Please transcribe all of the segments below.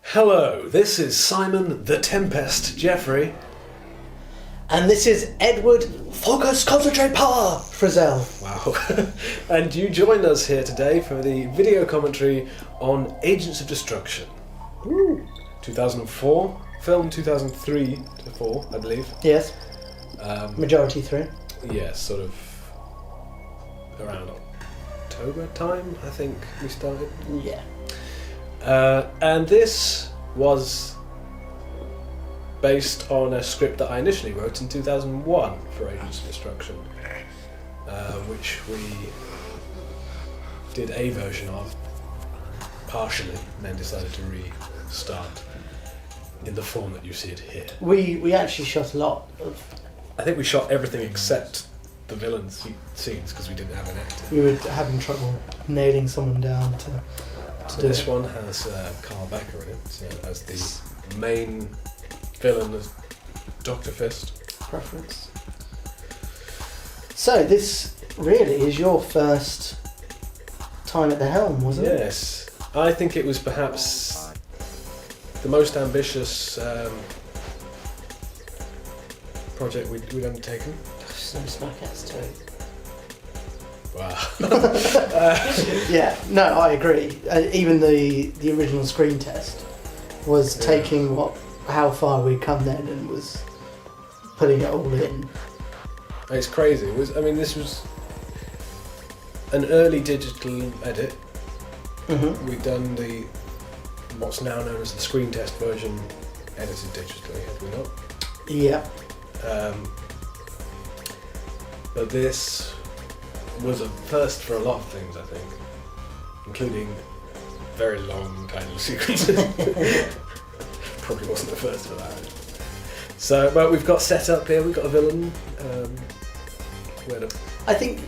Hello, this is Simon the Tempest Jeffrey. And this is Edward Focus Concentrate Power Frizzell. Wow. And you join us here today for the video commentary on Agents of Destruction. Ooh. 2004, film 2003 to 4, I believe. Yes. Majority 3. Yes, sort of around October time, I think we started. Yeah. And this was based on a script that I initially wrote in 2001 for Agents of Destruction, which we did a version of partially, and then decided to restart in the form that you see it here. We actually shot a lot of... I think we shot everything except the villain scenes because we didn't have an actor. We were having trouble nailing someone down to So do this it. one has Carl Becker in it as the main villain as Dr. Fist. Preference. So this really is your first time at the helm, wasn't it? Yes, I think it was perhaps the most ambitious project we'd undertaken. So Smackheads too. Wow. Yeah, no, I agree. Even the original screen test was taking how far we'd come then and was putting it all in. It's crazy. This was an early digital edit. Mm-hmm. We'd done what's now known as the screen test version edited digitally, had we not? Yeah. But this was a first for a lot of things, I think, including very long title sequences. Probably wasn't the first for that. So, but we've got set up here. We've got a villain. I think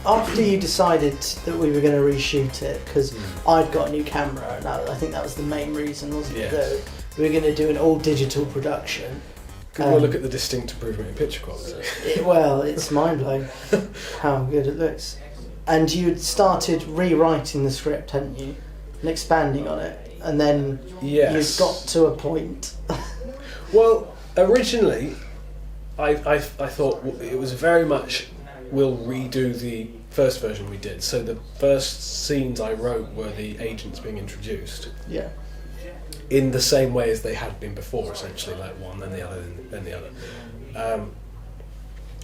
after you decided that we were going to reshoot it, because I'd got a new camera, and I think that was the main reason, wasn't it? Yes. That we were going to do an all digital production. We'll look at the distinct improvement in picture quality. It's mind blowing how good it looks. And you'd started rewriting the script, hadn't you, and expanding on it, and then Yes. you got to a point. Well, originally, I thought it was very much we'll redo the first version we did. So the first scenes I wrote were the agents being introduced Yeah. in the same way as they had been before, essentially, like one, then the other, then the other.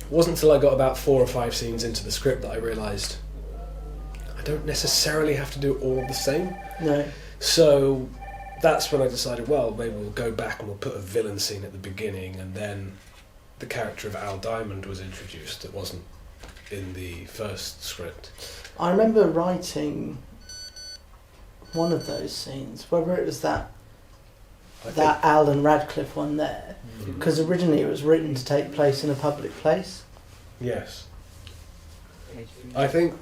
It wasn't until I got about 4 or 5 scenes into the script that I realised I don't necessarily have to do all the same. No. So that's when I decided, well, maybe we'll go back and we'll put a villain scene at the beginning, and then the character of Al Diamond was introduced that wasn't in the first script. I remember writing one of those scenes, whether it was that Alan Radcliffe one there, because originally it was written to take place in a public place. Yes. I think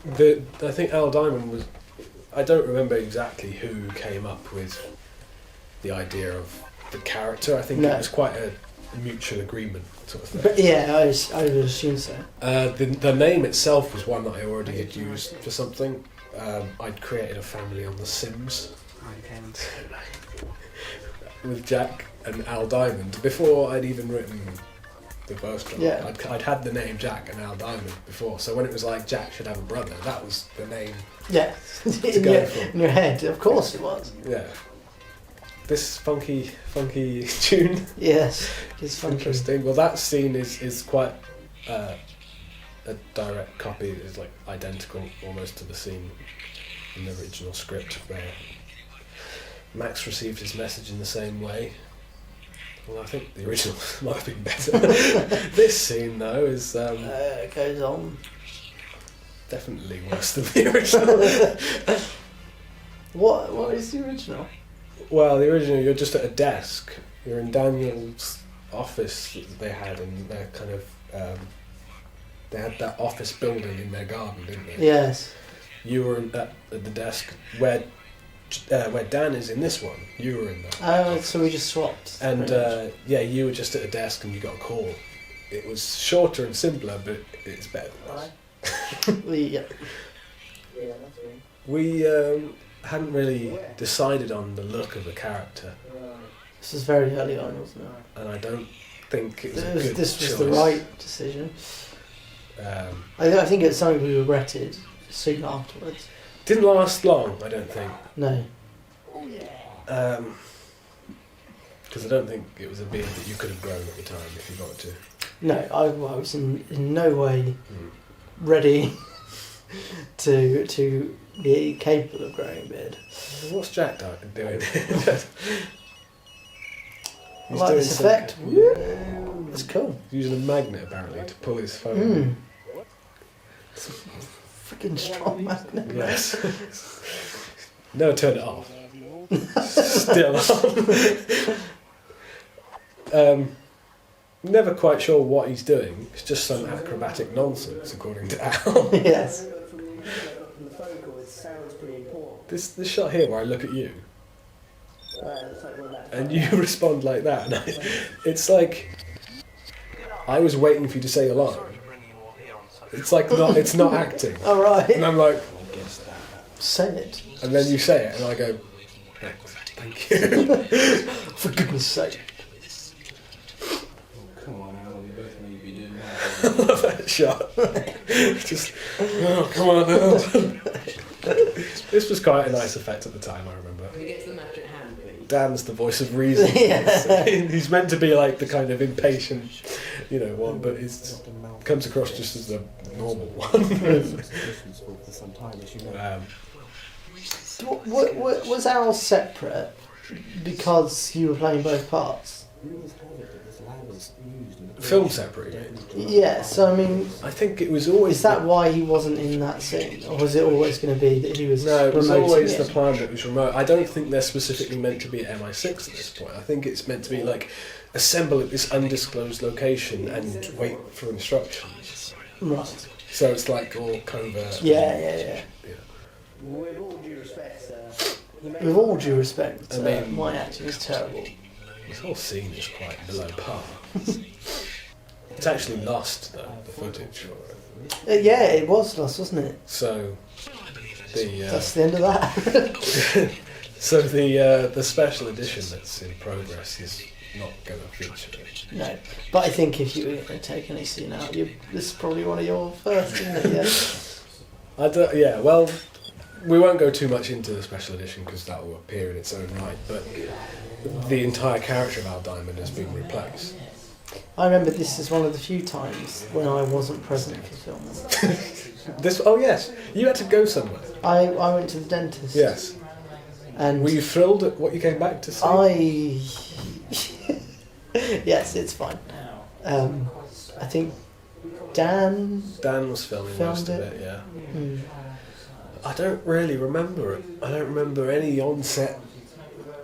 Al Diamond was... I don't remember exactly who came up with the idea of the character. I think it was quite a mutual agreement sort of thing. But yeah, I would assume so. The name itself was one that I already had used for something. I'd created a family on The Sims with Jack and Al Diamond before I'd even written the first one. Yeah. I'd had the name Jack and Al Diamond before, so when it was like Jack should have a brother, that was the name. Yeah, to go for. in your head, of course it was. Yeah. This funky tune. Yes, it's funky. Interesting. Well, that scene is quite a direct copy. It's like identical almost to the scene in the original script where Max received his message in the same way. Well, I think the original might have been better. This scene, though, is It goes on. definitely worse than the original. What is the original? Well, the original, you're just at a desk. You're in Daniel's office that they had in their kind of... they had that office building in their garden, didn't they? Yes. You were at the desk where Dan is in this one. You were in that. Oh, so we just swapped. And you were just at a desk and you got a call. It was shorter and simpler, but it's better than that. Yeah. We hadn't really decided on the look of the character, This was very early on, wasn't it? and I don't think it was a good This was choice. the right decision. I think it's something we regretted soon afterwards. Didn't last long, I don't think. No. Because I don't think it was a beard that you could have grown at the time if you got to. No, I was in no way ready to be capable of growing a beard. What's Jack doing? I like this effect. Woo! It's cool. He's using a magnet apparently to pull his phone. It's a freaking strong magnet. Yes. Never turn it off. Still on. Never quite sure what he's doing. It's just some acrobatic nonsense, according to Al. Yes. This shot here where I look at you and you respond like that. And it's like I was waiting for you to say a line. It's like it's not acting. All right. And I'm like, Say it. and then you say it, and I go, thank you. For goodness sake. Come on, Al, you both know you'd be doing I that. love that shot. Just, oh, come on, Al. This was quite a nice effect at the time, I remember. Can we get to the match at hand, please? Dan's the voice of reason. Yeah. He's meant to be like the kind of impatient, one, but he comes across just as the normal one. For some time, as you know. Was Al separate because you were playing both parts? Rumours have it that this lab is used in the Film separate. Yeah, so I mean, I think it was always is that why he wasn't in that scene? Or was it always going to be that he was No, it was promoting always it? the plan that it was remote. I don't think they're specifically meant to be at MI6 at this point. I think it's meant to be like assemble at this undisclosed location and wait for instructions. Right. So it's like all covert. Yeah. With all due respect, With all due respect, I mean- my acting is terrible. This whole scene is quite below par. It's actually lost though, the footage for it. Yeah, it was lost, wasn't it? So the That's the end of that. the special edition that's in progress is not going to feature it. No, but I think if you were going to take any scene out, this is probably one of your first, isn't it? Yeah. Well, we won't go too much into the special edition because that will appear in its own right, but the entire character of Al Diamond has been replaced. I remember this is one of the few times when I wasn't present for filming. Yes, you had to go somewhere. I went to the dentist. Yes. And Were you thrilled at what you came back to see? Yes, it's fine. I think Dan Dan was filming most of Filmed it, yeah. mm, I don't really remember it. I don't remember any on-set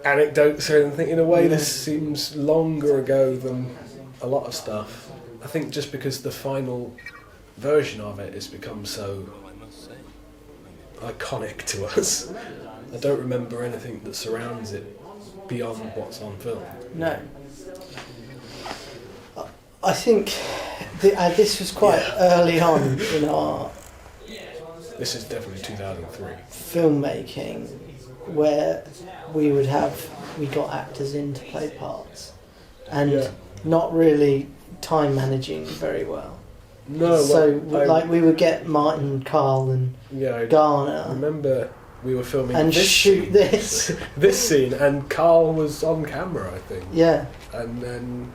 anecdotes or anything. In a way, this seems longer ago than a lot of stuff. I think just because the final version of it has become so iconic to us. I don't remember anything that surrounds it beyond what's on film. no. I think this was quite early on in our This is definitely 2003. filmmaking where we got actors in to play parts and not really time managing very well. No, We would get Martin, Carl and I Garner remember we were filming and this shoot scene, this. this scene, and Carl was on camera, I think. Yeah, And then,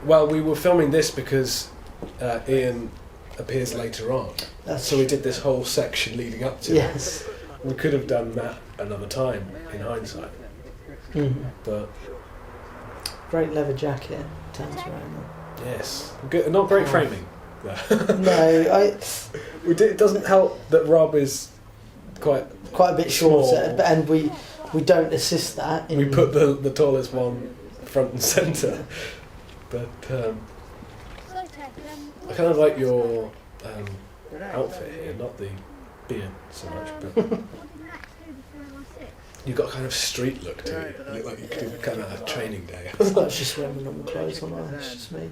we were filming this because Ian appears later on. So we did this whole section leading up to yes. it. We could have done that another time, in hindsight. Mhm. But, Great leather jacket, turns around. yes. Good, not great framing. No, It doesn't help that Rob is quite quite a bit Small. shorter, and we don't assist that. we put the tallest one front and centre. But I kind of like your outfit here, not the beard so much, but you've got a kind of street look to it. You look like you could do kind of a training day. I was just wearing normal clothes on. It's just me.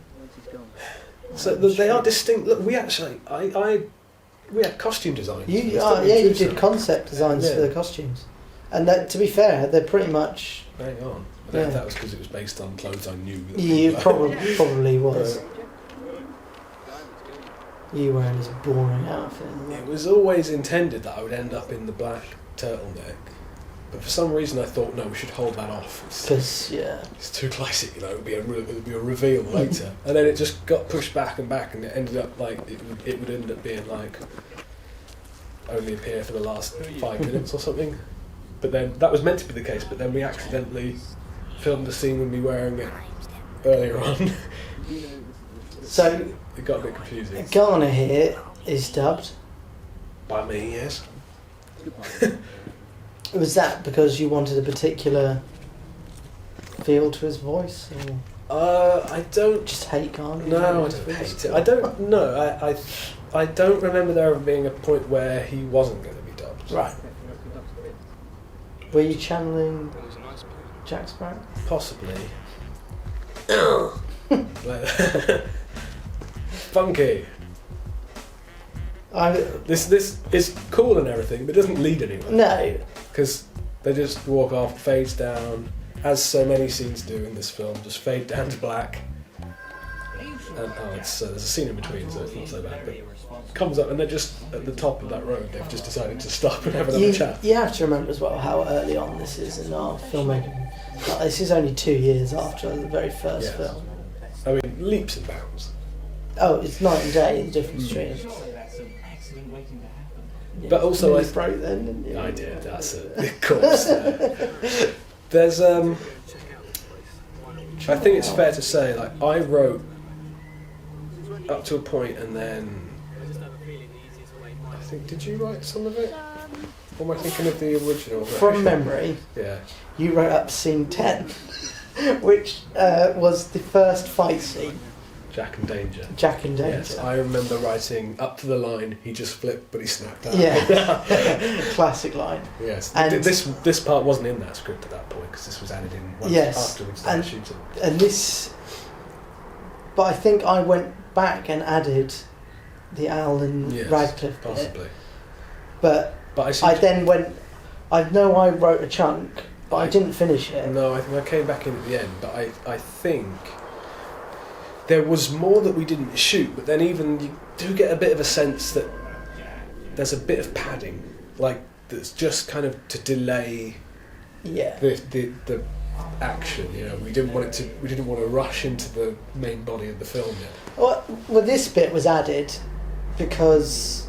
So they are distinct. Look, we actually, I We had costume designs. You Let's not you intrusive. did concept designs Yeah. for the costumes, and that, to be fair, they're pretty much. Hang on. Yeah. That was because it was based on clothes I knew. that You people- probably was. Right. You wearing this boring outfit. It was always intended that I would end up in the black turtleneck, but for some reason I thought, no, we should hold that off. Because yeah, It's too classic, you know. It would be a reveal later, and then it just got pushed back, and it ended up like it would end up being like only appear for the last 5 minutes or something. But then that was meant to be the case, but then we accidentally filmed the scene with me wearing it earlier on. so It got a bit confusing. Garner here is dubbed. By me, yes. Was that because you wanted a particular feel to his voice, or I don't. just hate Garner? No, I don't hate it. I don't. No, I don't remember there ever being a point where he wasn't going to be dubbed. Right. Were you channeling Jack Sparrow? Possibly. Like- Funky. This is cool and everything, but it doesn't lead anywhere. No. Because they just walk off, fades down, as so many scenes do in this film, just fade down to black. And there's a scene in between, so it's not so bad. But it comes up, and they're just at the top of that road. They've just decided to stop and have another chat. You have to remember as well how early on this is in our filmmaking. Like, this is only 2 years after the very first Yes. film. I mean, leaps and bounds. Oh, it's night and day, the difference between. But also, you nearly broke then, didn't you? I did. That's it. Of course. There's I think it's fair to say, like, I wrote up to a point, and then I think, did you write some of it? Or am I thinking of the original? From memory, Yeah. you wrote up scene 10, which was the first fight scene, Jack and Danger. Jack and Danger. Yes, I remember writing up to the line. He just flipped, but he snapped out. Yeah. Classic line. Yes. And- This part wasn't in that script at that point because this was added in once Yes, after we started and- shooting. And this, but I think I went back and added the Alan Yes, Radcliffe bit, possibly. but But I, I then went. I know I wrote a chunk, but I didn't finish it. No, I think I came back in at the end, but I think there was more that we didn't shoot, but then even you do get a bit of a sense that there's a bit of padding, like that's just kind of to delay Yeah. the action. You know, we didn't want to rush into the main body of the film yet. Well, this bit was added because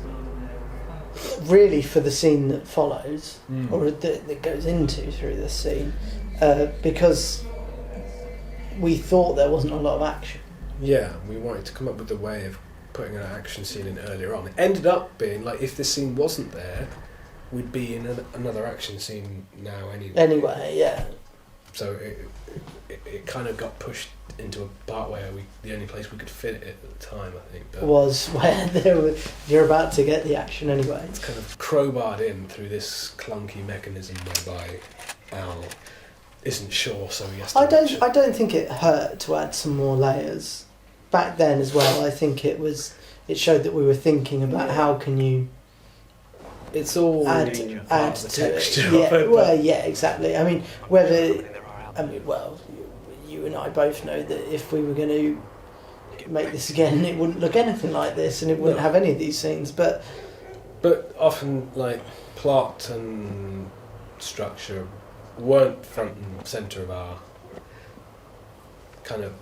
really for the scene that follows, or that goes into through this scene, because we thought there wasn't a lot of action. Yeah, we wanted to come up with a way of putting an action scene in earlier on. It ended up being like if this scene wasn't there, we'd be in another action scene now anyway. Anyway, yeah. So it kind of got pushed into a part where the only place we could fit it at the time, I think. But Was where you're about to get the action anyway. it's kind of crowbarred in through this clunky mechanism whereby Al isn't sure, so he has to. I don't think it hurt to add some more layers. Back then as well, I think it showed that we were thinking about how can you It's all add part of the to it. texture Yeah, of it. well, yeah, exactly. I mean, you and I both know that if we were going to make this again, it wouldn't look anything like this, and it wouldn't No. have any of these scenes. But But often, like, plot and structure weren't front and centre of our kind of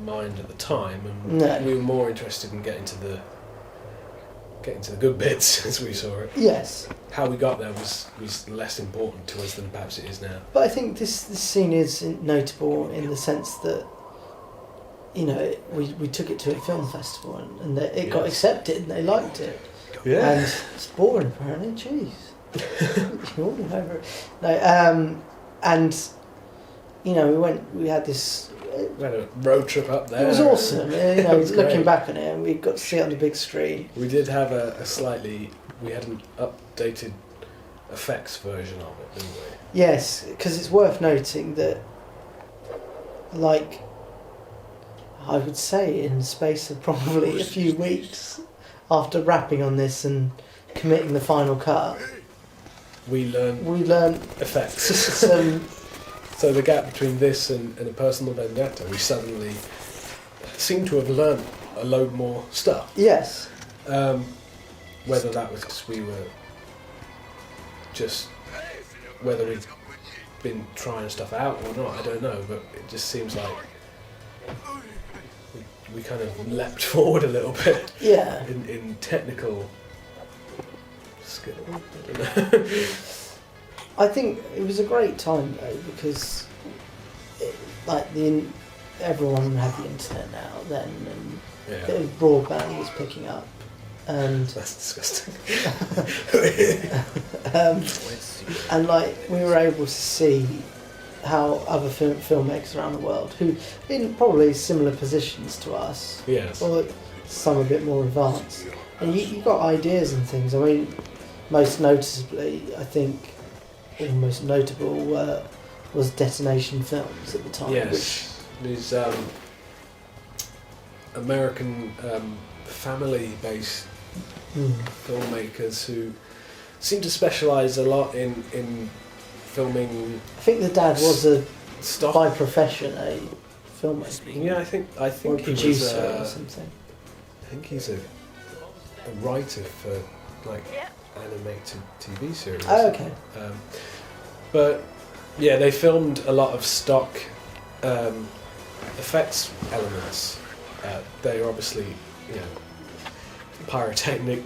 mind at the time, and No. we were more interested in getting to the good bits as we saw it. yes, How we got there was less important to us than perhaps it is now. but I think this scene is notable in the sense that, you know, we took it to a film festival and it got Yes. accepted and they liked it. And it's boring apparently. Jeez, you're all over it. No, and you know we had this. We had a road trip up there. It was awesome. You know, It was looking great. back on it, and we got to see it on the big screen. We did have we had an updated effects version of it, didn't we? Yes, because it's worth noting that, like, I would say in the space of probably a few weeks, after rapping on this and committing the final cut, We learn we learned effects. some. So the gap between this and A Personal Vendetta, we suddenly seem to have learned a load more stuff. Yes. Whether that was because we were just, whether we've been trying stuff out or not, I don't know, but it just seems like we kind of leapt forward a little bit Yeah. in technical skill. I don't know. I think it was a great time though because, everyone had the internet now then, and Yeah, the broadband was picking up, and that's disgusting. and we were able to see how other filmmakers around the world, who in probably similar positions to us, Yes. or some a bit more advanced, and you got ideas and things. I mean, most noticeably, I think, or most notable was Detonation Films at the time. Yes, these American family-based Which, filmmakers who seem to specialise a lot in filming I think the dad was stuff. by profession a filmmaker. Yeah, I think Or a he was. producer or something. I think he's a writer for like animated TV series. Oh, okay. But yeah, they filmed a lot of stock effects elements. They are obviously, pyrotechnic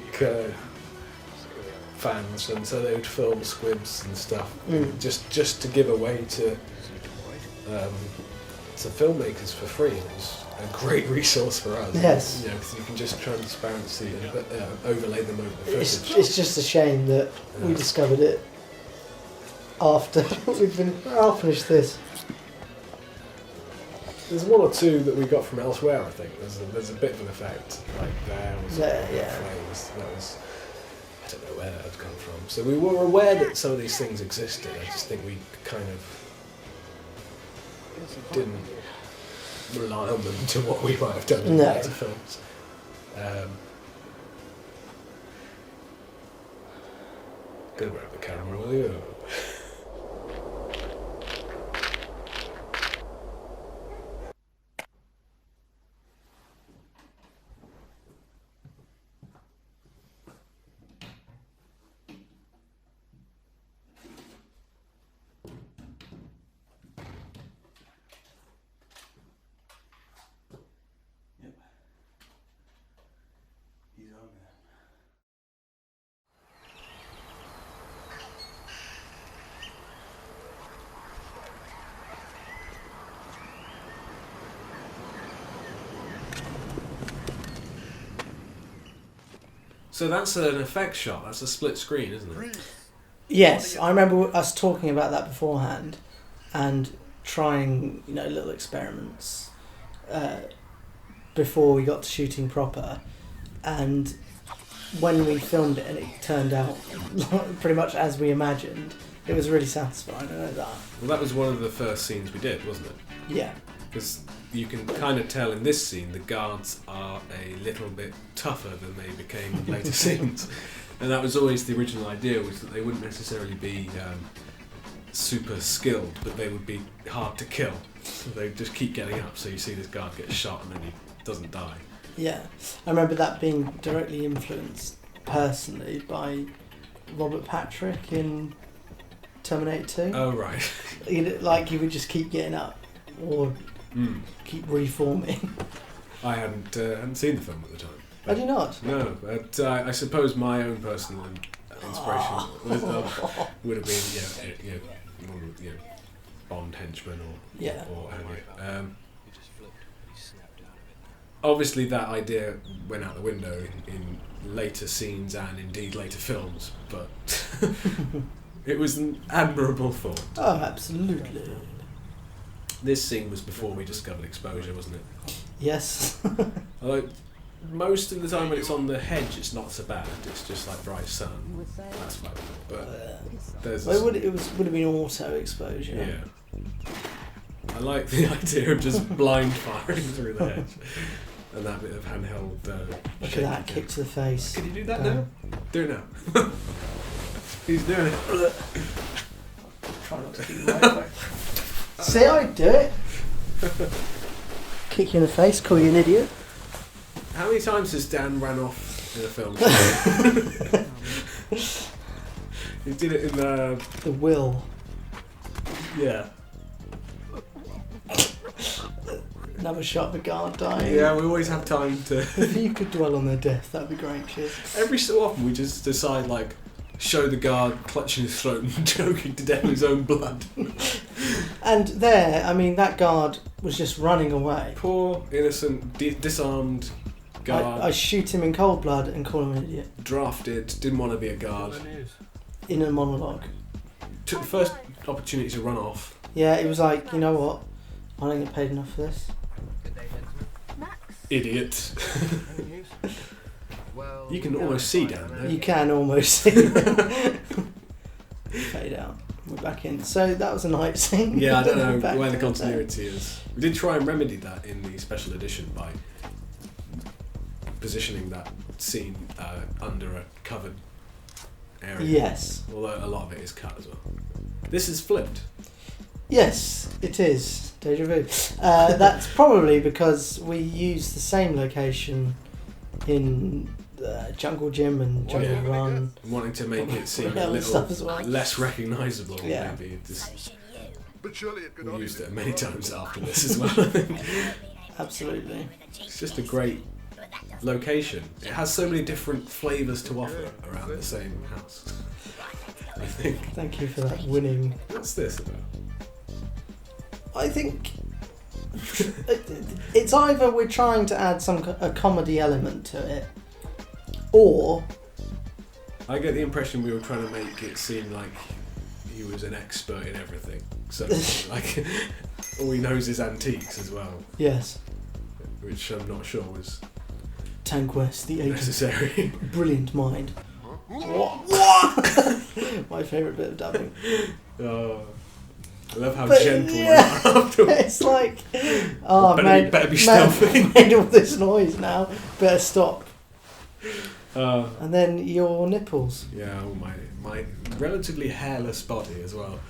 fans, and so they would film squibs and stuff just to give away to filmmakers for free. It was a great resource for us. Yes. Because you can just transparency and overlay them over the footage. It's just a shame that we discovered it after we've been. I'll finish this. There's one or two that we got from elsewhere. I think there's a bit of an effect like there was Yeah. flames. That was, I don't know where that had come from. So we were aware that some of these things existed. I just think we kind of didn't rely on them to what we might have done in No. later films. Go grab the camera, will you? He's on there. So that's an effect shot. That's a split screen, isn't it? Yes, I remember us talking about that beforehand, and trying little experiments before we got to shooting proper, and when we filmed it and it turned out pretty much as we imagined, it was really satisfying. I know that. Well, that was one of the first scenes we did, wasn't it? Yeah. Because you can kind of tell in this scene the guards are a little bit tougher than they became in later scenes, and that was always the original idea, was that they wouldn't necessarily be super skilled, but they would be hard to kill. So they just keep getting up. So you see this guard get shot and then he doesn't die. Yeah, I remember that being directly influenced personally by Robert Patrick in Terminator 2. Oh right. He would just keep getting up or keep reforming. I hadn't seen the film at the time. I do not. No, but I suppose my own personal inspiration would have been Bond henchman or what have you. Obviously, that idea went out the window in later scenes and indeed later films, but it was an admirable thought. Oh, absolutely. This scene was before we discovered exposure, wasn't it? Yes. Although most of the time when it's on the hedge, it's not so bad. It's just like bright sun. That's fine. But there's Well, would have been auto exposure. yeah. I like the idea of just blind firing through the hedge. And that bit of handheld. Look at that kick to the face. Can you do that Damn. now? Do it now. He's doing it. Try not to keep the microphone. See, I do it. Kick you in the face, call you an idiot. How many times has Dan ran off in a film? He did it in The will. yeah. Another shot of a guard dying. Yeah, we always have time to. If you could dwell on their death, that'd be great. Cheers. Every so often we just decide, like, show the guard clutching his throat and choking to death in his own blood. And there, I mean, that guard was just running away. Poor, innocent, disarmed guard. I shoot him in cold blood and call him an idiot Drafted, didn't want to be a guard. in a monologue. Took the first opportunity to run off. Yeah, it was like, you know what? I don't get paid enough for this. Idiot. You can almost see Dan now. You can almost see it. Fade out. We're back in. So that was a night scene. Yeah, I don't know Back where the in. continuity is. We did try and remedy that in the special edition by positioning that scene under a covered area. Yes. Although a lot of it is cut as well. This is flipped. Yes, it is. Deja vu. That's probably because we used the same location in Jungle Gym and Jungle Run. Wanting to make it seem a Other little stuff as well. less recognisable, Yeah. maybe. Just, But surely it could we only used be- it many times after this as well, I think. Absolutely. It's just a great location. It has so many different flavours to offer around the same house. I think. Thank you for that winning. What's this about? I think it's either we're trying to add a comedy element to it, or I get the impression we were trying to make it seem like he was an expert in everything. So, like, all he knows is antiques as well, yes, which I'm not sure was Tanquest, the agent, necessary. brilliant mind. What? My favourite bit of dubbing. Oh, I love how But, gentle yeah. we are afterwards. It's like, oh, Better be stealthy. made all this noise now. Better stop. Uh, And then your nipples. yeah, oh, my relatively hairless body as well.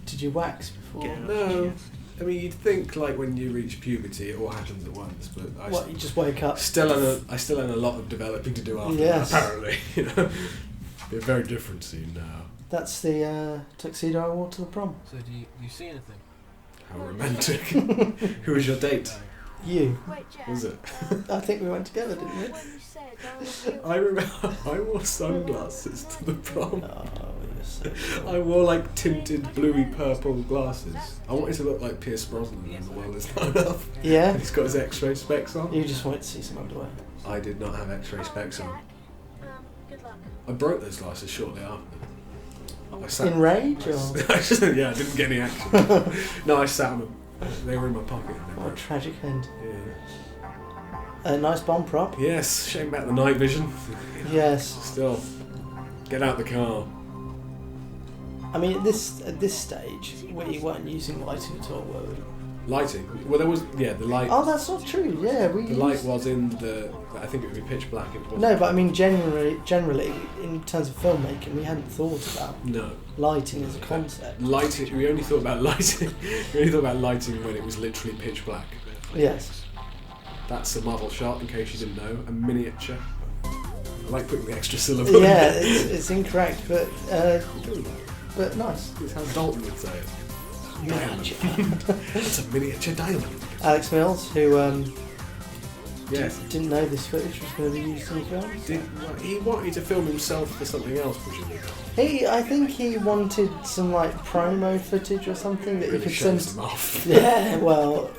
Did you wax before? No, I mean you'd think like when you reach puberty it all happens at once, but What? You just wake up. I still had a lot of developing to do after Yes. that, apparently. You know, be a very different scene now. That's the tuxedo I wore to the prom. So do you see anything? How romantic. Who was your date? You. Was it? I think we went together, didn't we? I remember I wore sunglasses to the prom. Oh, you're so I wore like tinted bluey purple glasses. I wanted to look like Pierce Brosnan in The World Is Not Enough. Yeah? He's got his X-ray specs on. You just wanted to see some underwear. I did not have X-ray specs on. Good luck. I broke those glasses shortly after. I sat, In rage, or yeah, I didn't get any action. No, I sat on them. They were in my pocket. And they what a broke. tragic end. Yeah. A nice bomb prop. Yes, shame about the night vision. Yes. Still, get out the car. I mean, at this stage, we weren't using lighting at all, were we? Lighting. Well, there was the light. Oh, that's not true. Yeah, we. The light used- was in the. I think it would be pitch black. It wasn't. No, but I mean, generally, in terms of filmmaking, we hadn't thought about No. lighting as a concept. Lighting. We only thought about lighting. We only thought about lighting when it was literally pitch black. Yes. That's a Marvel shot, in case you didn't know. A miniature. I like putting the extra syllable. in Yeah, there. it's incorrect, but nice. It's how Dalton would say it. Miniature. It's a miniature diamond. Alex Mills, who Yes. didn't know this footage was going to be used in the film. He wanted to film himself for something else, presumably. I think he wanted some like promo footage or something that he Really could shows send. them off. Yeah, well,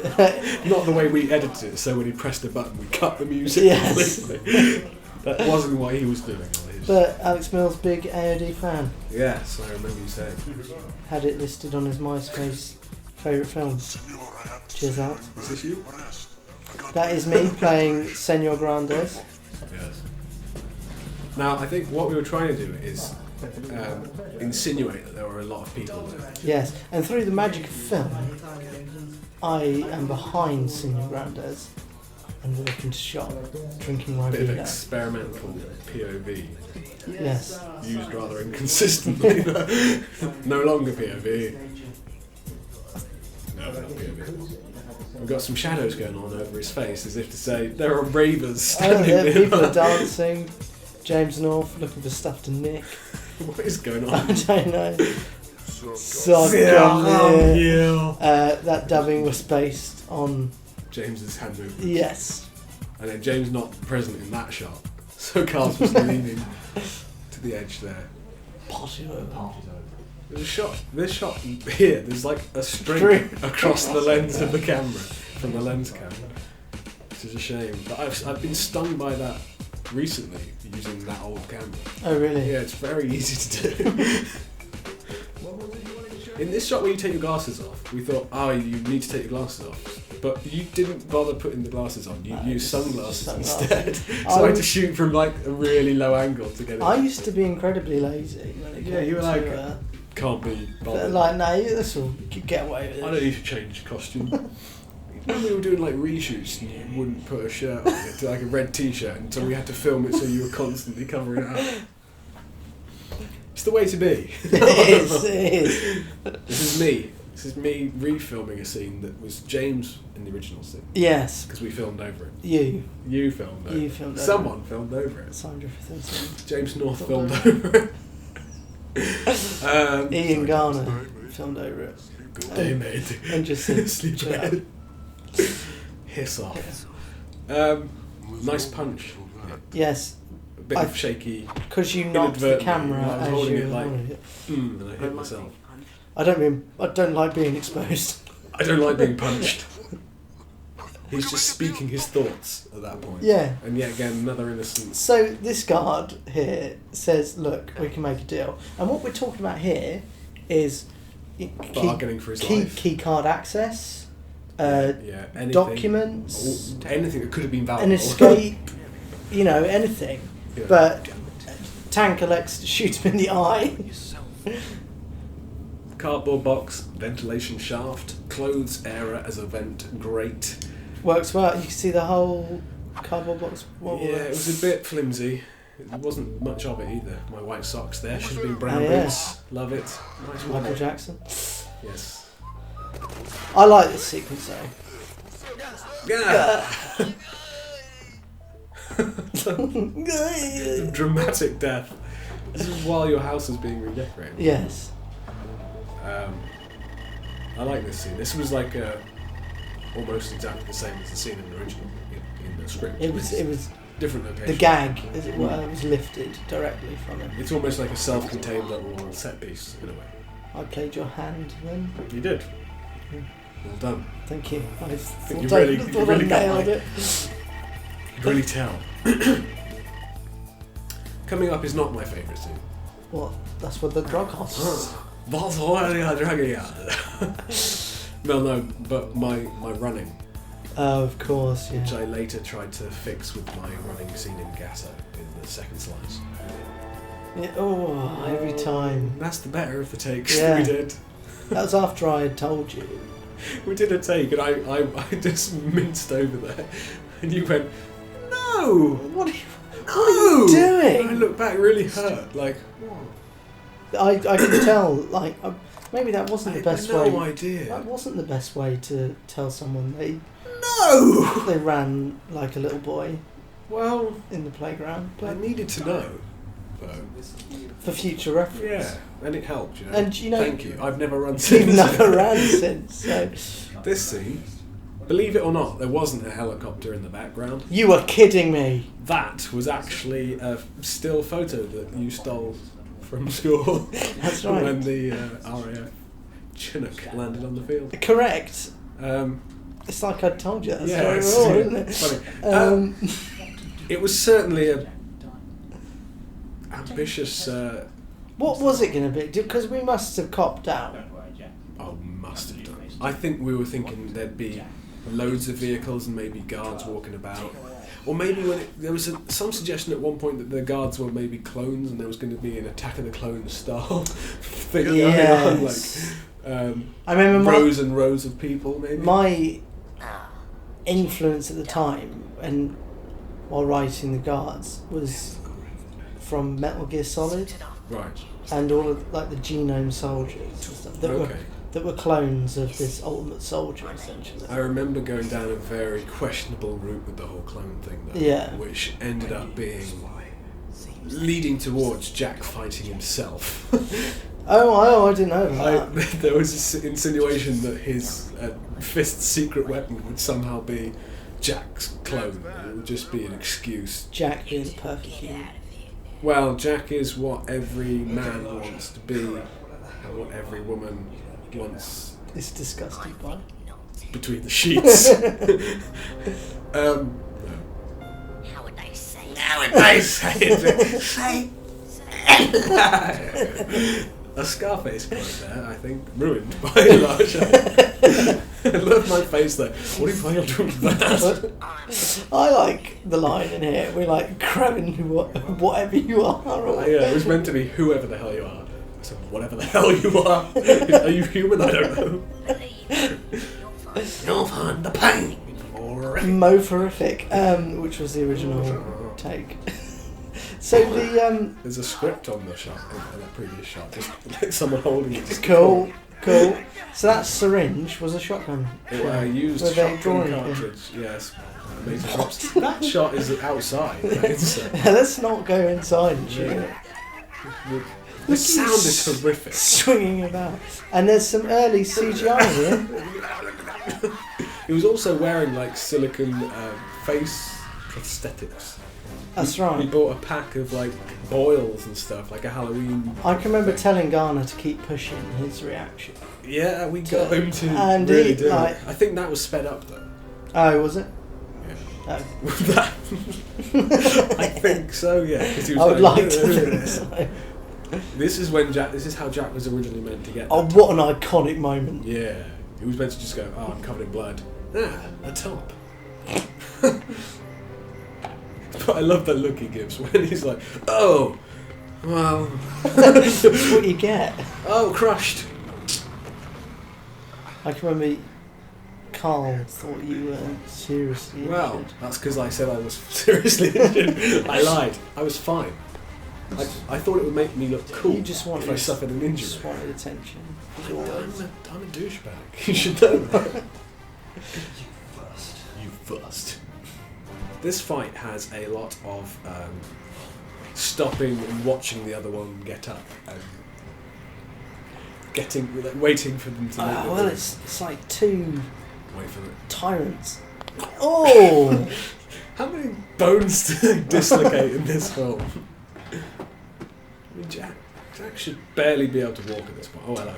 Not the way we edited it, so when he pressed a button, we cut the music Yes. completely. That wasn't what he was doing. On his. but Alex Mills, big AOD fan, Yes, I remember you saying. had it listed on his MySpace favourite films. Cheers out. Is this you? That is me playing Senor Grandes. Yes. Now, I think what we were trying to do is insinuate that there were a lot of people there. Yes, and through the magic of film, I am behind Senor Grandes. and walk into shop, drinking Bit of Ribena. experimental POV. Yes. Used rather inconsistently. No longer POV. No, not POV. We've got some shadows going on over his face, as if to say there are ravers Oh, standing yeah, there. people are dancing. James North looking for stuff to nick. What is going I on? don't know. That dubbing was based on... James's hand movement. Yes. And then James not present in that shot. So Carl's was leaning to the edge there. Potty over. There's a shot, this shot here, there's like a string across the lens of the camera, from the lens cam. Which is a shame. But I've been stung by that recently, using that old camera. Oh, really? Yeah, it's very easy to do. In this shot where you take your glasses off, we thought, oh, you need to take your glasses off. But you didn't bother putting the glasses on, you used sunglasses instead. So I had to shoot from like a really low angle to get it. I used to be incredibly lazy when it came you were to, like, can't be bothered. like, no, this will get away with it. I don't need to change costume. When we were doing like reshoots and you wouldn't put a shirt on, you like a red t-shirt, and so we had to film it so you were constantly covering it up. It's the way to be. It is. This is me refilming a scene that was James in the original scene. Yes. Because we filmed over it. You filmed over You it. filmed over Someone filmed over it. Sandra for 13. James North Filmed filmed over it. Ian Garner filmed over it. Day mate. And just said, Sleep chill out. ahead. Hiss off. Nice punch. Yes, A bit of shaky. because you knocked the Inadvertently, camera I was as holding you it were like- holding it. And I hit myself. I don't like being exposed. I don't like being punched. He's just speaking his thoughts at that point. Yeah. And yet again, another innocent. So this guard here says, "Look, we can make a deal." And what we're talking about here is Bargaining for his life. key card access, Yeah, anything. documents, Anything that could have been valuable. an escape, anything. Yeah. But Tank elects to shoot him in the eye. Cardboard box, ventilation shaft, clothes area as a vent grate. Works well. You can see the whole cardboard box. It was a bit flimsy. There wasn't much of it either. My white socks there should have been brown Oh, yeah. boots. Love it. Nice one. Michael Jackson. Yes. I like this sequence though. Yeah. Dramatic death. This is while your house is being redecorated. Yes. I like this scene. This was like almost exactly the same as the scene in the original in the script. It was different location. the gag, as it were, was lifted directly from it. It's almost like a self-contained little set piece in a way. I played your hand then. You did. Well done. Thank you. I you thought really- I, you thought really I got nailed my- it. You can really tell. Coming up is not my favourite scene. Well, that's what the drug house. That's why I drag it out. Well, no, but my running, Oh, of course, yeah. which I later tried to fix with my running scene in Gasso in the second slice. Yeah, oh, every time. That's the better of the takes Yeah. that we did. That was after I had told you. We did a take and I just minced over there. And you went, no! What are you, No! what are you doing? And I looked back really hurt, like, I could tell, like, maybe that wasn't I the best had no way. idea. That wasn't the best way to tell someone No! they ran like a little boy Well, in the playground. I But needed to know. Though. for future reference. Yeah, and it helped, you know. And you know, thank you. I've never run since. you've never ran since. So This scene, believe it or not, there wasn't a helicopter in the background. you were kidding me. That was actually a still photo that you stole from school. That's right. When the RAF Chinook landed on the field. Correct. Um, It's like I told you that yeah, story it's before, isn't it? funny. It was certainly a ambitious. What was it going to be? Because we must have copped out. Oh, must have done. I think we were thinking there'd be loads of vehicles and maybe guards walking about. Or maybe there was some suggestion at one point that the guards were maybe clones and there was going to be an Attack of the Clones style thing going on. Yes. Like I remember rows and rows of people maybe. my influence at the time and while writing The Guards was from Metal Gear Solid Right. and all of like the Genome Soldiers and stuff that were clones of this Ultimate Soldier essentially. I remember going down a very questionable route with the whole clone thing, though, Yeah. which ended up leading towards Jack fighting himself. Oh, I didn't know that. There was this insinuation that his fist's secret weapon would somehow be Jack's clone. It would just be an excuse. Jack being the perfect human. Well, Jack is what every man wants to be, and what every woman wants It's disgusting, by. between the sheets. How would I say? How would I say it? A Scarface quote there, I think, ruined by and large. I love my face though. What do you find out with that? I like the line in here. We're like grabbing whatever you are. Or Yeah, it was meant to be whoever the hell you are. So whatever the hell you are. Are you human? I don't know. You'll find the pain. Moforific, which was the original take. So the There's a script on the shot, on that previous shot. Just like someone holding it. Just cool. So that syringe was a shotgun. Used Were they shotgun drawing it? cartridge. Yes. Amazing props. That shot is outside. It's, Let's not go inside and shoot it. the sound is horrific. Swinging about. And there's some early CGI here. He was also wearing like silicone face prosthetics. That's He right. bought a pack of like boils and stuff, like a Halloween. I can remember telling Garner to keep pushing his reaction. Yeah, we got him to And really he, do like- it. I think that was sped up though. Oh, was it? Yeah. Oh. That- I think so, yeah. 'Cause he was I would going, like to think so. This is when Jack. This is how Jack was originally meant to get. Oh, that what an iconic moment. Yeah, he was meant to just go, oh, I'm covered in blood. Ah, a top. But I love that look he gives when he's like, oh, well, That's what you get. oh, crushed. I can remember Carl thought you were seriously Well, injured. that's because I said I was seriously injured. I lied. I was fine. I thought it would make me look cool You just wanted, if I suffered an injury. just wanted attention. as I'm always. a douchebag. You should know that. You first. This fight has a lot of stopping and watching the other one get up and waiting for them to make the Well, move. it's like two Wait for it. tyrants. Oh! How many bones do they dislocate in this film? I mean, Jack should barely be able to walk at this point. Oh, hello.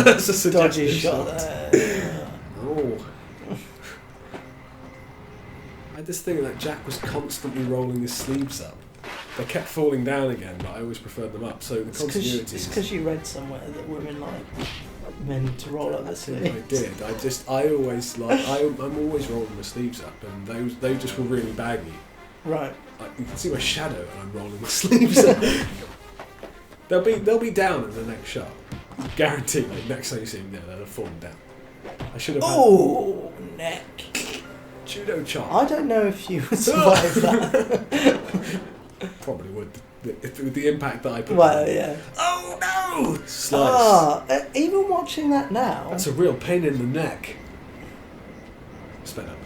That's a Dodgy suggestive shot there. Oh. I had this thing that Jack was constantly rolling his sleeves up. They kept falling down again, but I always preferred them up. So the It's continuity. because you read somewhere that women like men to roll up their I sleeves. did. I'm always rolling my sleeves up, and they just were really baggy. Right. Like, you can see my shadow, and I'm rolling my sleeves up. They'll be down in the next shot, guaranteed. Like, next time you see them, they'll have fallen down. I should have had Oh, neck. judo chop. I don't know if you would survive that. Probably would, with the impact that I put. Well, on it. yeah. Oh no! Slice. Even watching that now. That's a real pain in the neck. Sped up.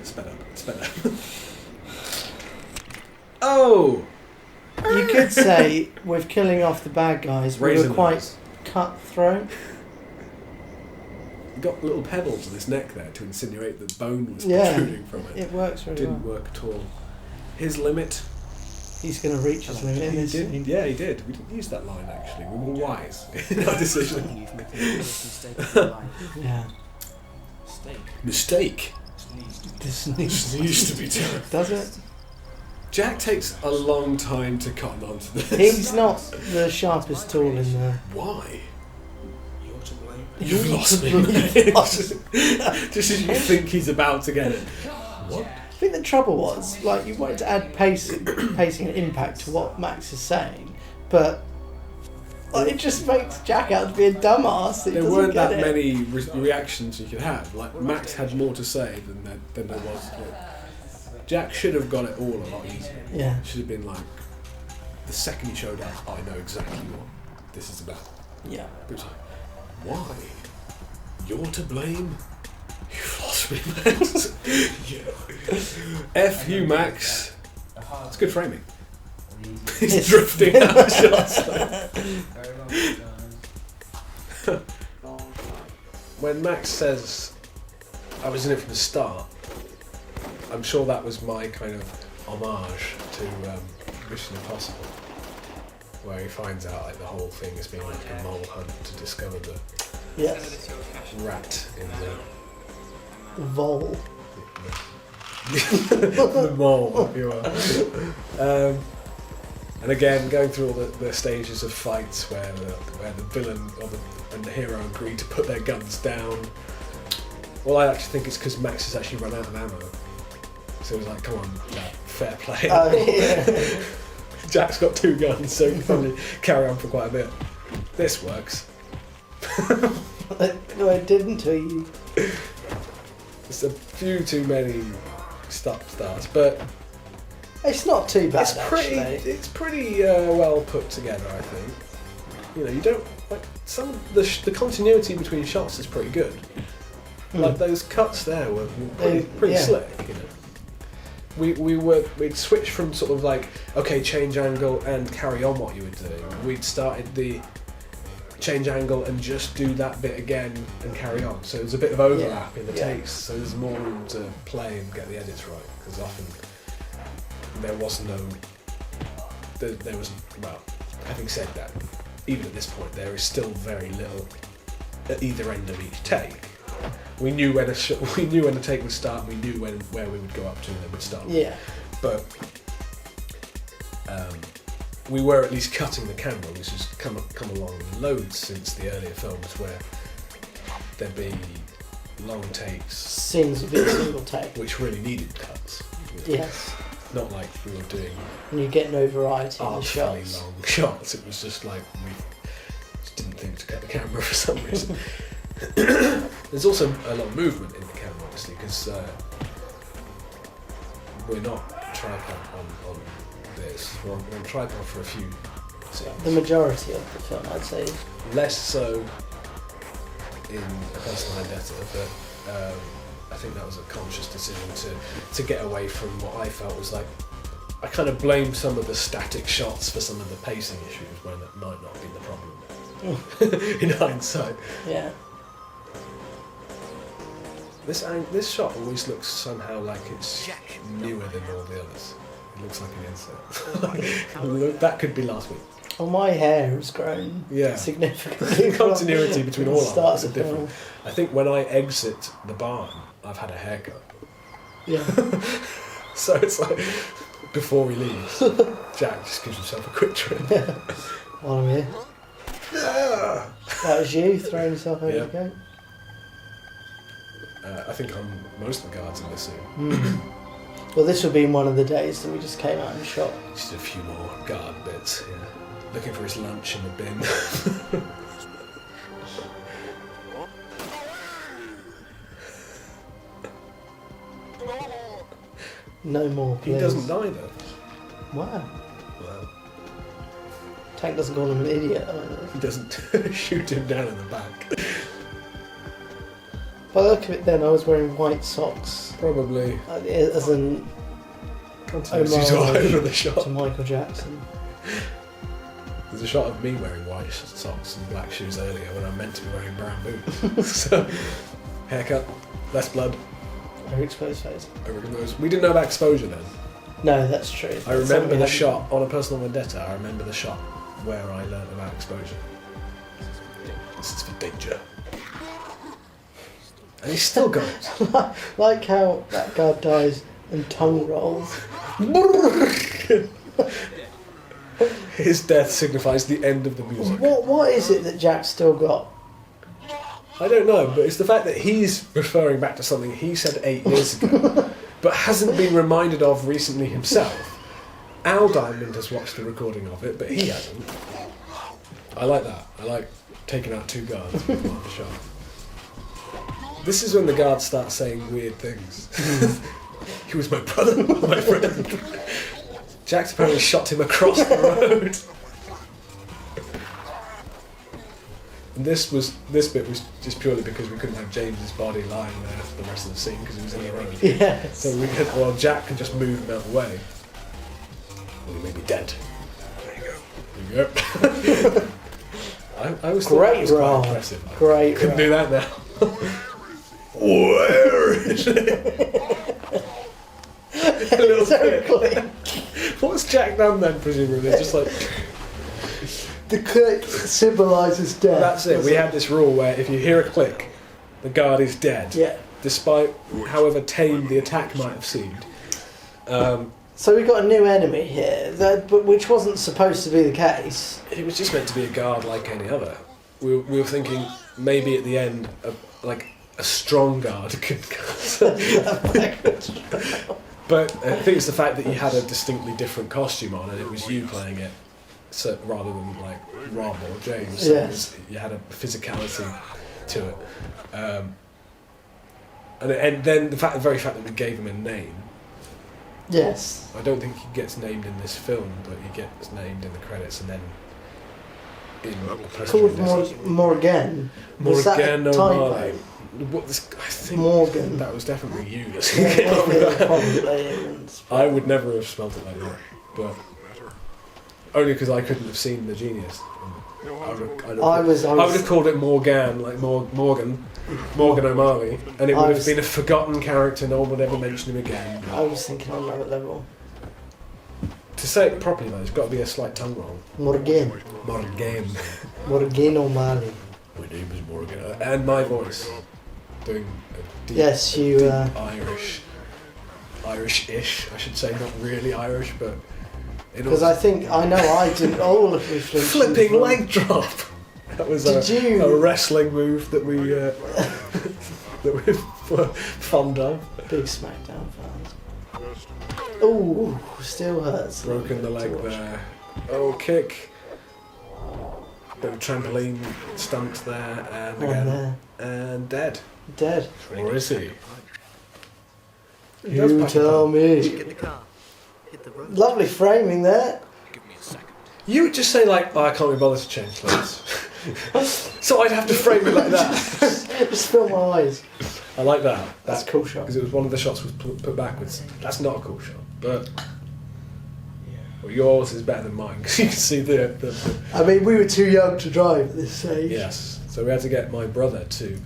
Oh! You could say, with killing off the bad guys, we Razor were quite knives. cutthroat. Got little pebbles in his neck there to insinuate that bone was Yeah. protruding from it. It works really Didn't well. work at all. His limit. He's going to reach his limit in He this did. scene. Yeah, he did. We didn't use that line actually. We were wise in our decision. You've made the biggest mistake of your life. Yeah. Mistake. This This needs to be terrible. Does it? Jack takes a long time to cotton on to this. He's not the sharpest tool in the... Why? You're to blame. You've You lost me. believe Just as you think he's about to get it. What? I think the trouble was, like, you wanted to add pacing and impact to what Max is saying, but Like, it just makes Jack out to be a dumbass. He There doesn't weren't get that it. many reactions you could have. Like Max had more to say than there was. Jack should have got it all a lot easier. Yeah. Should have been like, the second he showed up, I know exactly what this is about. Yeah. But it's like, why? You're to blame? You've lost me, Max. Yeah. F you, Max. It's good framing. He's drifting out of shots. When Max says, I was in it from the start, I'm sure that was my kind of homage to Mission Impossible, where he finds out like the whole thing has been like a mole hunt to discover the Yes. rat in Vol. the mole, if you will. And again, going through all the stages of fights where the villain and the hero agree to put their guns down. Well, I actually think it's because Max has actually run out of ammo. So it was like, come on, fair play. Oh, yeah. Jack's got 2 guns, so he can probably carry on for quite a bit. This works. No, I didn't tell you. It's a few too many stop-starts, but It's not too bad, it's pretty well put together, I think. You know, you don't like some of the continuity between shots is pretty good. Like those cuts there were pretty yeah. slick. You know, we'd switched from sort of like, okay, change angle and carry on what you were doing. We'd started the change angle and just do that bit again and carry on. So there's a bit of overlap in the takes. So there's more room to play and get the edits right, because often there was no. There was, well, having said that, even at this point, there is still very little at either end of each take. We knew when the take would start. We knew where we would go up to, and then we'd stop. Yeah. But we were at least cutting the camera, which has come along loads since the earlier films, where there'd be long takes, Scenes would be a single take. which really needed cuts. Yes. Not like we were doing And you get no variety in the artfully shots. long shots. It was just like we just didn't think to cut the camera for some reason. There's also a lot of movement in the camera, obviously, because we're not tripod on this. We're on tripod for a few scenes. The majority of the film, I'd say. Less so in A Personal Vendetta, but I think that was a conscious decision to get away from what I felt was like, I kind of blamed some of the static shots for some of the pacing issues when that might not have been the problem in hindsight. Yeah. This shot always looks somehow like it's newer than all the others. It looks like an insert. Look, that could be last week. Well, my hair has grown Yeah. significantly. The continuity between all of us us are different. I think when I exit the barn, I've had a haircut. Yeah. So it's like, before he leaves, Jack just gives himself a quick trim. While I'm here. Yeah. That was you throwing yourself over Yeah. the gate. I think I'm most of the guards in this scene. Well, this would be one of the days that we just came out and shot. Just a few more guard bits, yeah. Looking for his lunch in the bin. No more, He please. doesn't die though. Wow. Well, Tank doesn't call him an idiot either. he doesn't shoot him down in the back. By the look of it then, I was wearing white socks. Probably. As in Continuity's all homage over the to shot. Michael Jackson. There's a shot of me wearing white socks and black shoes earlier when I'm meant to be wearing brown boots. So, haircut, less blood, Overexposed face. over nose. We didn't know about exposure then. No, that's true. I That's remember something the we shot on A Personal Vendetta. I remember the shot where I learned about exposure. This is for danger. And he's still got it. haven't- Like how that guy dies and tongue rolls. His death signifies the end of the music. What is it that Jack's still got? I don't know, but it's the fact that he's referring back to something he said 8 years ago, but hasn't been reminded of recently himself. Al Diamond has watched the recording of it, but he hasn't. I like that. I like taking out 2 guards with one shot. This is when the guards start saying weird things. He was my brother, my friend. Jack's apparently shot him across the road. And this bit was just purely because we couldn't have James's body lying there for the rest of the scene because he was in the road. Yes. So we could, well, Jack can just move him out of the way. Well, he may be dead. There you go. I always thought that was quite impressive. Great. Couldn't do that now. Where is it? A little bit. What's Jack done then, presumably? Just like... The click symbolises death. That's it. We had this rule where if you hear a click, the guard is dead. Yeah. Despite however tame the attack might have seemed. So we got a new enemy here, but which wasn't supposed to be the case. It was just meant to be a guard like any other. We were thinking maybe at the end, like a strong guard could. But I think it's the fact that you had a distinctly different costume on, and it was you playing it, so rather than like Rob or James. So Yes. you had a physicality to it, and then the very fact that we gave him a name. Yes. I don't think he gets named in this film, but he gets named in the credits and then in Called Morgan. Was that a Morgan typo? O'Malley. I think Morgan. that was definitely you. Probably. I would never have spelled it like that, but only because I couldn't have seen the genius. I would have called it Morgan, like Morgan O'Malley, and it would have been a forgotten character. No one would ever mention him again. I was thinking on that level. To say it properly, though, there's got to be a slight tongue roll. Morgan O'Malley. My name is Morgan, and my voice doing a deep, Yes, you. deep Irish-ish, I should say, not really Irish, but Because I think I know I did all of the flipping leg drop. That was a wrestling move that we that we were fond of. Big SmackDown fans. Oh, still hurts. Broken the leg there. Oh, kick. Bit of trampoline stunt there, and again, and dead. Dead. Or is he? You tell me. Get in the car. Hit the road. Lovely framing there. Give me a second. You would just say like, oh, I can't be bothered to change clothes. So I'd have to frame it like that. Just fill my eyes. I like that. That's a cool shot. Because it was one of the shots was put backwards. That's not a cool shot, but well, yours is better than mine because you can see the. I mean, we were too young to drive at this stage. Yes, so we had to get my brother to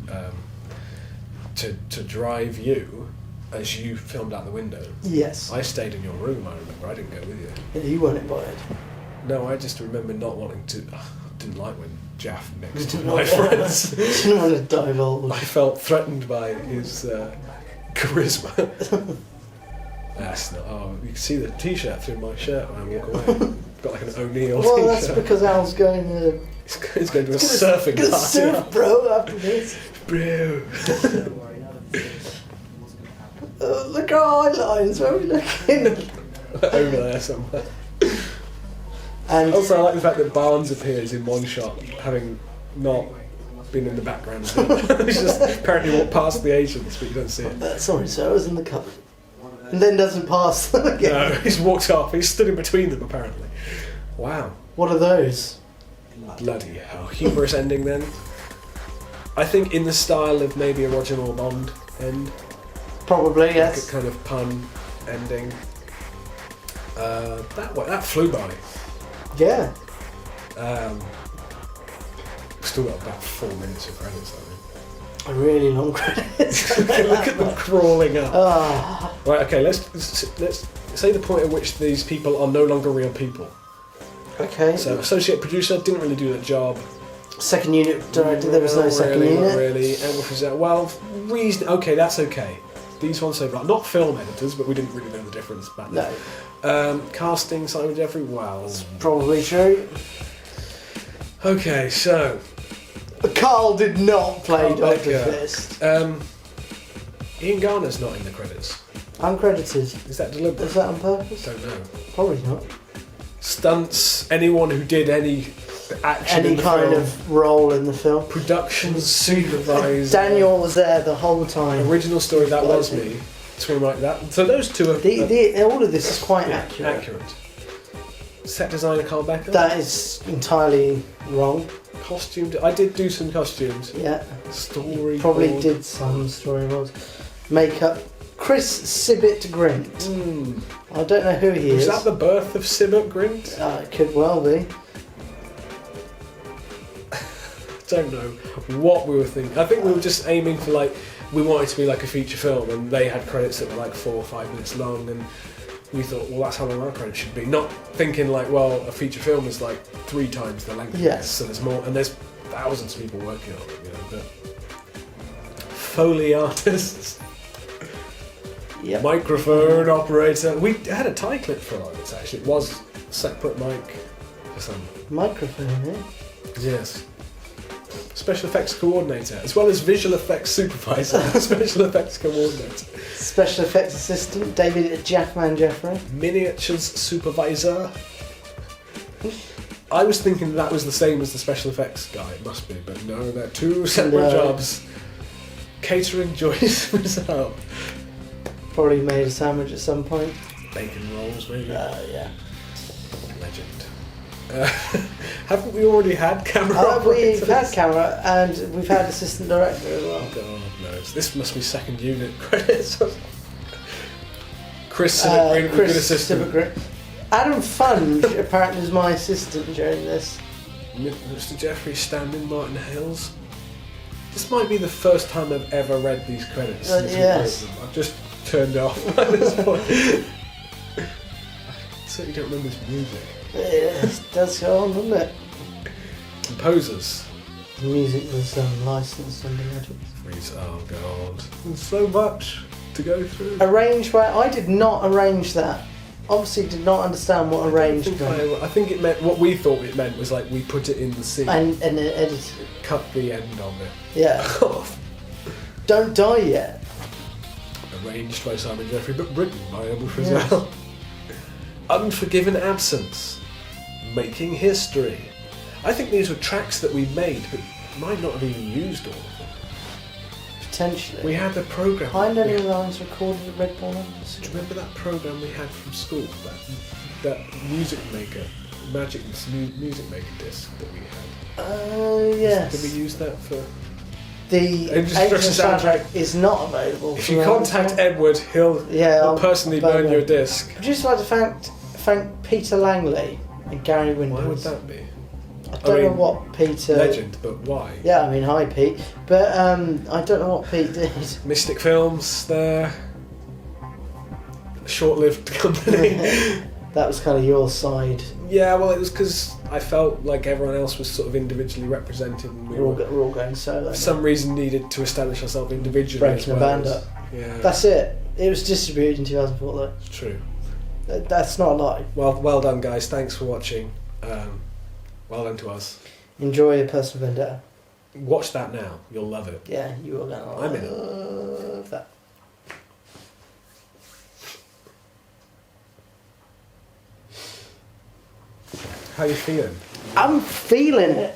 drive you as you filmed out the window. Yes. I stayed in your room. I remember. I didn't go with you. Yeah, you weren't invited. No, I just remember not wanting to. I didn't like when Jaff mixed with Didn't my want- friends. Didn't want to divulge. I felt threatened by his charisma. That's not. Oh, you can see the T-shirt through my shirt when I walk away. Got like an O'Neill Well, T-shirt. that's because Al's going to. He's going to a surfing Gonna party. surf, bro, after this. Bro. Look at our eye lines. Where are we looking? Over there somewhere. And Also, I like the fact that Barnes appears in one shot, having not been in the background. He's just apparently walked past the agents, but you don't see it. sorry, sir, I was in the cupboard. And then doesn't pass them again. No, he's walked off. He's stood in between them, apparently. Wow. What are those? Bloody hell. Humorous ending then. I think in the style of maybe a Roger Moore Bond end. Probably, Like yes. a kind of pun ending. That flew by. Yeah. Still got about 4 minutes of credits, I think. A really long credits. Look at them crawling up. Ah, Right, okay, let's say the point at which these people are no longer real people. okay. So, associate producer didn't really do that job. Second unit director, there was no Not second really, unit. Not really. Well, okay, that's okay. These ones so far, not film editors, but we didn't really know the difference back then. No, Casting Simon Jeffrey, well, probably true. okay, so Carl did not play Carl Dr. Becker. Fist. Ian Garner's not in the credits. Uncredited. Is that deliberate? Is that on purpose? Don't know. Probably not. Stunts. Anyone who did any The action in any the kind film. of role in the film. Production supervisor. Daniel was there the whole time. Original story, that was me. Something like that. So those two are All of this is quite accurate. accurate. Set designer Carl Becker. That is entirely wrong. Costume. I did do some costumes. Yeah, Story. probably board. did some storyboards. Makeup. Chris Sibbett Grint. Hmm. I don't know who he Was is. that the birth of Sibbert Grint? It could well be. Don't know what we were thinking. I think we were just aiming for we wanted it to be like a feature film, and they had credits that were like 4 or 5 minutes long, and we thought, well, that's how long our credits should be. Not thinking a feature film is like 3 times the length. of Yes. this, so there's more, and there's thousands of people working on it. But Foley artists, Yep. microphone operator. We had a tie clip for all of this actually. It was a separate mic for some. Microphone, eh? Yes. Special effects coordinator, as well as visual effects supervisor, special effects coordinator, Special effects assistant David Jackman Jeffrey. miniatures supervisor. I was thinking that was the same as the special effects guy, it must be, but no, they're 2 separate No. jobs. Catering Joyce himself. Probably made a sandwich at some point. Bacon rolls, maybe. Yeah. Legend. Haven't we already had camera operators? We've had camera and we've had assistant director as well. God knows. This must be second unit credits. Chris Sibbett, good assistant. Sibbett Grint. Adam Funge apparently was my assistant during this. Mr. Jeffrey Standing, Martin Hales. This might be the first time I've ever read these credits. since we yes. wrote them. I've just turned off at this point. I certainly don't remember this music. It does go on, doesn't it? Composers. The music was licensed under Logic. Oh god. There's so much to go through. Arranged by... I did not arrange that. Obviously did not understand what arranged meant. I think it meant what we thought it meant was we put it in the scene, And edited. cut the end of it Yeah. off. Don't die yet. Arranged by Simon Jeffrey, but written by Abel Frizzell. Yes. Unforgiven Absence. Making History. I think these were tracks that we made, but might not have even used all of them. Potentially. We had the program. Behind we Any had- Lines recorded at Red Bull. Do you remember that program we had from school? That music maker, Magic music maker disc that we had. Oh, yes. Did we use that for? The Angels Angels Destruction soundtrack is not available. If you contact Edward, he'll I'll personally burn burn your it. disc. I'd just like to thank Peter Langley and Gary Windows. Why would that be? I don't know mean, what Peter... Legend, but why? Yeah, I mean, hi Pete. But I don't know what Pete did. Mystic Films, there. Short-lived company. That was kind of your side. Yeah, well, it was because I felt like everyone else was sort of individually represented, and we We're were, all going solo. for some reason, needed to establish ourselves individually. Breaking as a well band as- up. Yeah, That's it. It was distributed in 2004 though. it's true. That's not a lie. Well done, guys. Thanks for watching. Well done to us. Enjoy A Personal Vendetta. Watch that now. You'll love it. Yeah, you are going to I'm in it. love that. How you feeling? I'm feeling it.